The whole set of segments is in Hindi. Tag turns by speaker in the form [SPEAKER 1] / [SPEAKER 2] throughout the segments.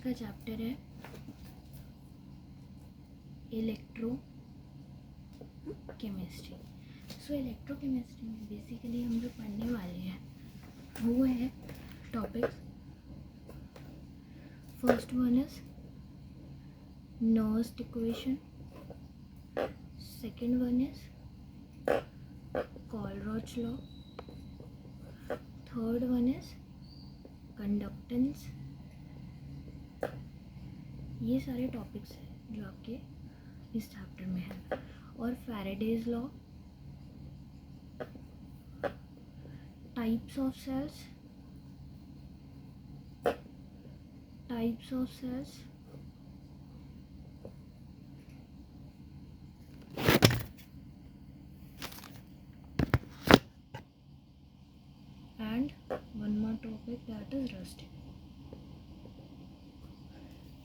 [SPEAKER 1] का चैप्टर है electro chemistry. So electro chemistry में बेसिकली हम जो पढ़ने वाले हैं वो है topics. First one is Nernst equation, second one is Kohlrausch law, third one is conductance. ये सारे टॉपिक्स हैं जो आपके इस चैप्टर में है। और Faraday's law, types of cells, and one more topic that is rusting.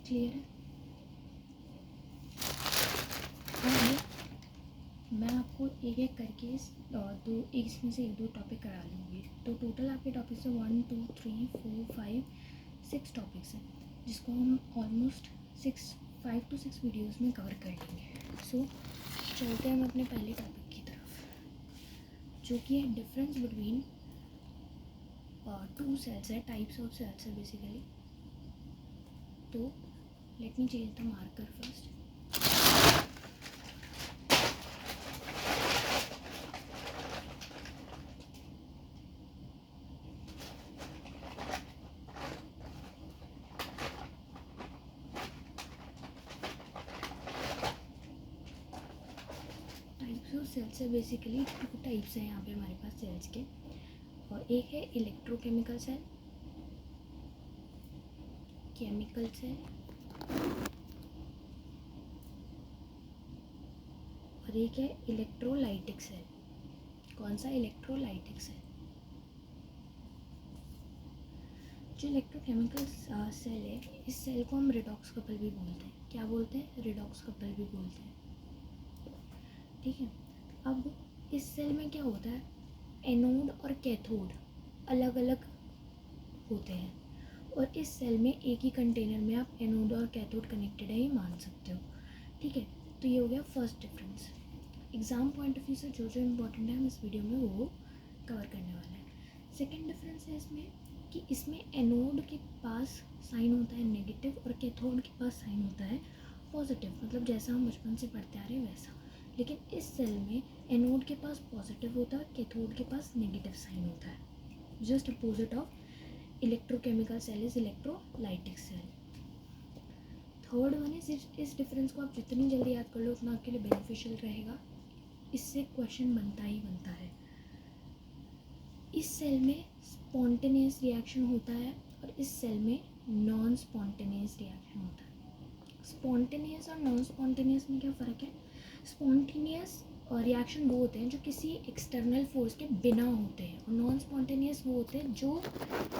[SPEAKER 1] Clear है? और मैं आपको एक एक करके इसमें से एक दो टॉपिक करा लूँगी। तो टोटल आपके टॉपिक्स है 1 2 3 4 5 6 टॉपिक्स हैं, जिसको हम ऑलमोस्ट 5 to 6 वीडियोस में कवर कर लेंगे। सो चलते हैं हम अपने पहले टॉपिक की तरफ, जो कि है डिफरेंस बिटवीन टू सेल्स है, टाइप्स ऑफ सेल्स है बेसिकली। तो let me change the marker first. Types of cells है बेसिकली टू टाइप्स हैं यहाँ पे हमारे पास सेल्स के। और एक है इलेक्ट्रोकेमिकल सेल, केमिकल सेल, और एक है इलेक्ट्रोलाइटिक सेल। कौन सा? Electrolytic cell. जो इलेक्ट्रोकेमिकल सेल है, इस सेल को हम रिडॉक्स कपल भी बोलते हैं। क्या बोलते हैं? रिडॉक्स कपल भी बोलते हैं। ठीक है। अब इस सेल में क्या होता है, एनोड और कैथोड अलग अलग होते हैं, और इस सेल में एक ही कंटेनर में आप एनोड और कैथोड कनेक्टेड है ये मान सकते हो। ठीक है। तो ये हो गया first difference. Exam point of view से जो जो इम्पोर्टेंट है हम इस वीडियो में वो कवर करने वाले हैं। सेकेंड डिफरेंस है इसमें कि इसमें एनोड के पास साइन होता है नेगेटिव और कैथोड के पास साइन होता है पॉजिटिव, मतलब जैसा हम बचपन से पढ़ते आ रहे हैं वैसा। लेकिन इस सेल में एनोड के पास पॉजिटिव होता है और कैथोड के पास नेगेटिव साइन होता है। Just opposite of electrochemical cell is electrolytic cell. Third one is, इस डिफरेंस को आप जितनी जल्दी याद कर लो उतना आपके लिए बेनिफिशियल रहेगा। इससे क्वेश्चन बनता ही बनता है। इस सेल में स्पॉन्टेनियस रिएक्शन होता है और इस सेल में नॉन स्पॉन्टेनियस रिएक्शन होता है। स्पॉन्टेनियस और नॉन स्पॉन्टेनियस में क्या फ़र्क है? स्पॉन्टेनियस रिएक्शन वो होते हैं जो किसी एक्सटर्नल फोर्स के बिना होते हैं, और नॉन स्पॉन्टेनियस वो होते हैं जो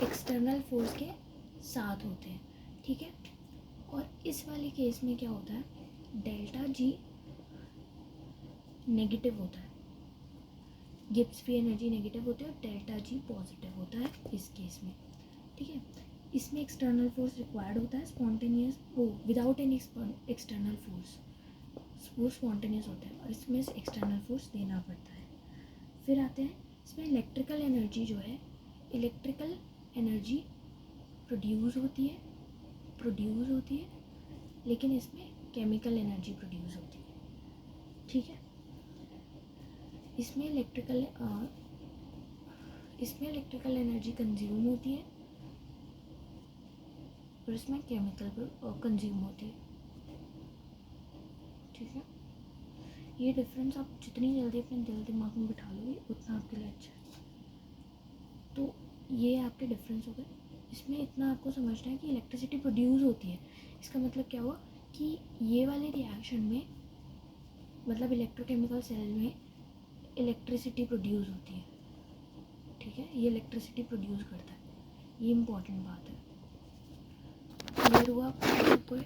[SPEAKER 1] एक्सटर्नल फोर्स के साथ होते हैं। ठीक है। और इस वाले केस में क्या होता है, डेल्टा जी नेगेटिव होता है, गिब्स फ्री एनर्जी नेगेटिव होती है और डेल्टा जी पॉजिटिव होता है इस केस में। ठीक है। इसमें एक्सटर्नल फोर्स रिक्वायर्ड होता है, स्पॉन्टेनियस वो विदाउट एनी एक्सटर्नल फोर्स वो स्पॉन्टेनियस होता है, और इसमें एक्सटर्नल फोर्स देना पड़ता है। फिर आते हैं इसमें इलेक्ट्रिकल एनर्जी जो है, इलेक्ट्रिकल एनर्जी प्रोड्यूस होती है, लेकिन इसमें केमिकल एनर्जी प्रोड्यूस होती है। ठीक है। इसमें इलेक्ट्रिकल एनर्जी कंज्यूम होती है और इसमें केमिकल कंज्यूम होती है। ठीक है। ये डिफरेंस आप जितनी जल्दी अपने दिल दिमाग में बिठा लोगे उतना आपके लिए अच्छा है। तो ये आपके डिफरेंस हो गए। इसमें इतना आपको समझना है कि इलेक्ट्रिसिटी प्रोड्यूस होती है। इसका मतलब क्या हुआ कि ये वाले रिएक्शन में, मतलब इलेक्ट्रोकेमिकल सेल में इलेक्ट्रिसिटी प्रोड्यूस होती है। ठीक है। ये इलेक्ट्रिसिटी प्रोड्यूस करता है, ये इम्पॉर्टेंट बात है। क्लियर हुआ आपको?